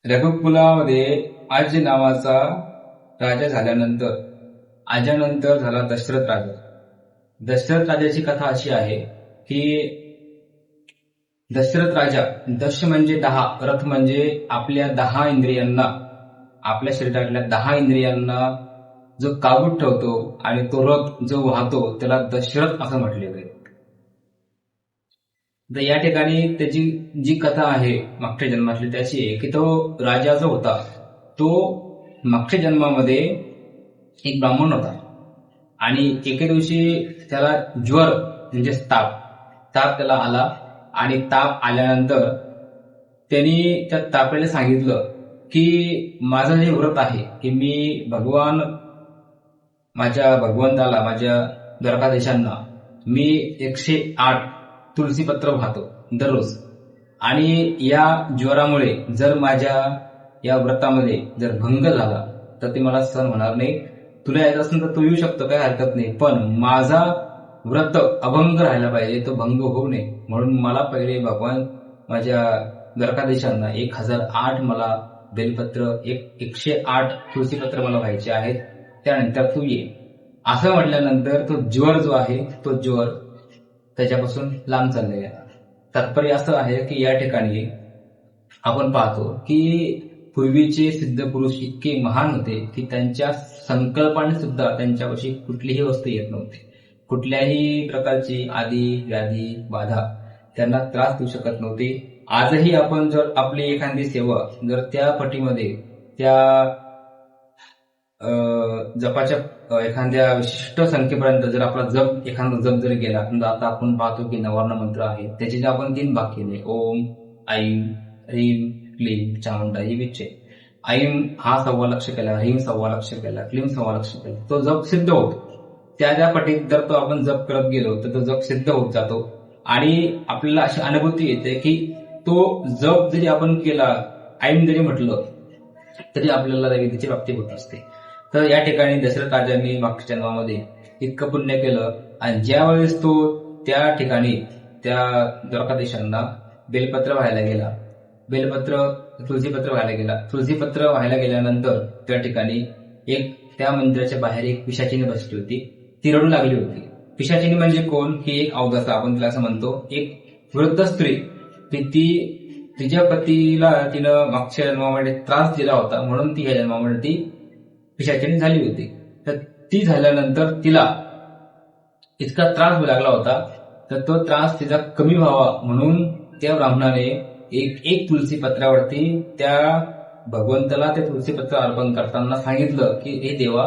रघुकुलामध्ये आज नावाचा राजा झाल्यानंतर आजानंतर झाला दशरथ राजा. दशरथ राजाची कथा अशी आहे की दशरथ राजा, दश म्हणजे 10, रथ म्हणजे आपल्या 10 इंद्रियांना, आपल्या शरीरातल्या 10 इंद्रियांना जो काबूत ठेवतो आणि तो रथ जो वाहतो त्याला दशरथ असं म्हटलेलं आहे. तर या ठिकाणी त्याची जी कथा आहे मागच्या जन्मातली त्याची आहे की तो राजा जो होता तो मागच्या जन्मामध्ये एक ब्राह्मण होता आणि एके दिवशी त्याला ज्वर म्हणजे ताप त्याला आला आणि ताप आल्यानंतर त्यांनी त्या तापेला सांगितलं की माझं जे व्रत आहे की मी भगवंताला, माझ्या द्वारकाधीशांना मी 108 तुळशीपत्र वाहतो दररोज, आणि या ज्वरामुळे जर माझ्या या व्रतामध्ये जर भंग झाला तर ते मला सहन होणार नाही. तुला यायचं असेल तर तू येऊ शकतो, काही हरकत नाही, पण माझा व्रत अभंग राहायला पाहिजे, तो भंग होऊ नये. म्हणून मला पहिले भगवान माझ्या द्वारकाधीशांना 1008 मला बेलपत्र, 108 तुळशीपत्र मला व्हायचे आहेत, त्यानंतर तू ये. असं म्हटल्यानंतर तो ज्वर जो आहे तो ज्वर त्याच्यापासून लांब चाललेला आहे. तात्पर्य असं आहे की या ठिकाणी आपण पाहतो की पूर्वीचे सिद्ध पुरुष इतके महान होते की त्यांच्या संकल्पाने सुद्धा त्यांच्यापाशी कुठलीही वस्तू येत नव्हती. कुठल्याही प्रकारची आदी व्याधी बाधा त्यांना त्रास देऊ शकत नव्हती. आजही आपण जर आपली एखादी सेवा जर त्या पटीमध्ये त्या जपाच्या एखाद्या विशिष्ट संख्येपर्यंत जर आपला एखादा जप जर गेला, आता आपण पाहतो की नवर्ण मंत्र आहे त्याचे जे आपण 3 भाग केले, ओम, ऐम, ह्रीम, क्लीम, चामुंडा ही विच्छे. ऐम हा 1.25 लक्ष केला, ह्रीम 1.25 लक्ष केला, क्लीम 1.25 लक्ष केला, तो जप सिद्ध होतो. त्या पटीत जर तो आपण जप करत गेलो तर तो जप सिद्ध होत जातो आणि आपल्याला अशी अनुभूती येते की तो जप जरी आपण केला, ऐम जरी म्हटलं तरी आपल्याला त्याची प्राप्ती होत असते. तर या ठिकाणी दशरथ राजांनी मागच्या जन्मामध्ये इतकं पुण्य केलं आणि ज्या वेळेस तो त्या ठिकाणी त्या द्वारकाधीशांना बेलपत्र व्हायला गेला, तुळशीपत्र व्हायला गेल्यानंतर त्या ठिकाणी त्या मंदिराच्या बाहेर एक पिशाचिनी बसली होती, ती रडू लागली होती. पिशाचिनी म्हणजे कोण? ही एक अवदसा, आपण तिला असं म्हणतो, एक वृद्ध स्त्री. तिच्या पतीला तिनं मागच्या जन्मामध्ये त्रास दिला होता म्हणून ती या जन्मामध्ये ती पिशाचिनी झाली होती. तर ती झाल्यानंतर तिला इतका त्रास होऊ लागला होता, तर तो त्रास तिचा कमी व्हावा म्हणून त्या ब्राह्मणाने एक तुळशीपत्रावरती त्या भगवंताला ते तुळशीपत्र अर्पण करताना सांगितलं की हे देवा,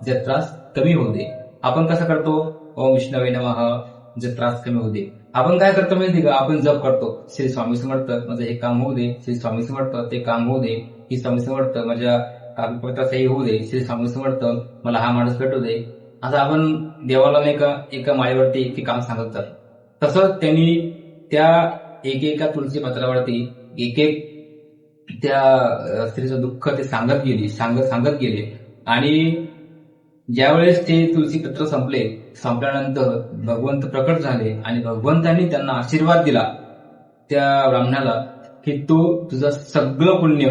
जर त्रास कमी होऊ दे. आपण कसं करतो? ओम विष्णवे नमः, जर त्रास कमी होऊ दे. आपण काय करतो माहिती का? आपण जप करतो, श्री स्वामी समर्थ माझं हे काम होऊ दे, श्री स्वामी समर्थ ते काम होऊ दे, ही स्वामी समर्थ माझ्या कागदपत्राचं हे होऊ दे, श्री स्वामी समर्थ मला हा माणूस भेटू दे. असं आपण देवाला नाही का एका माळेवरती एक काम सांगत जातो. तसं त्यांनी त्या एकेका तुळशीपत्रावरती एक त्या स्त्रीचं दुःख ते सांगत गेले आणि ज्यावेळेस ते तुळशीपत्र संपल्यानंतर भगवंत प्रकट झाले आणि भगवंतांनी त्यांना आशीर्वाद दिला त्या ब्राह्मणाला की तुझं सगळं पुण्य,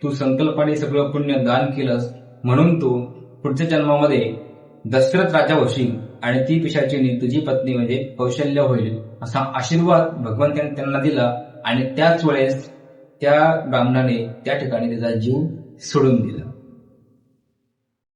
तू संकल्पाने सगळं पुण्य दान केलंस म्हणून तू पुढच्या जन्मामध्ये दशरथ राजा होशील आणि ती पिशाचिनी तुझी पत्नी म्हणजे कौशल्य होईल, असा आशीर्वाद भगवंतांनी त्यांना दिला. आणि त्याच वेळेस त्या ब्राह्मणाने त्या ठिकाणी त्याचा जीव सोडून दिला.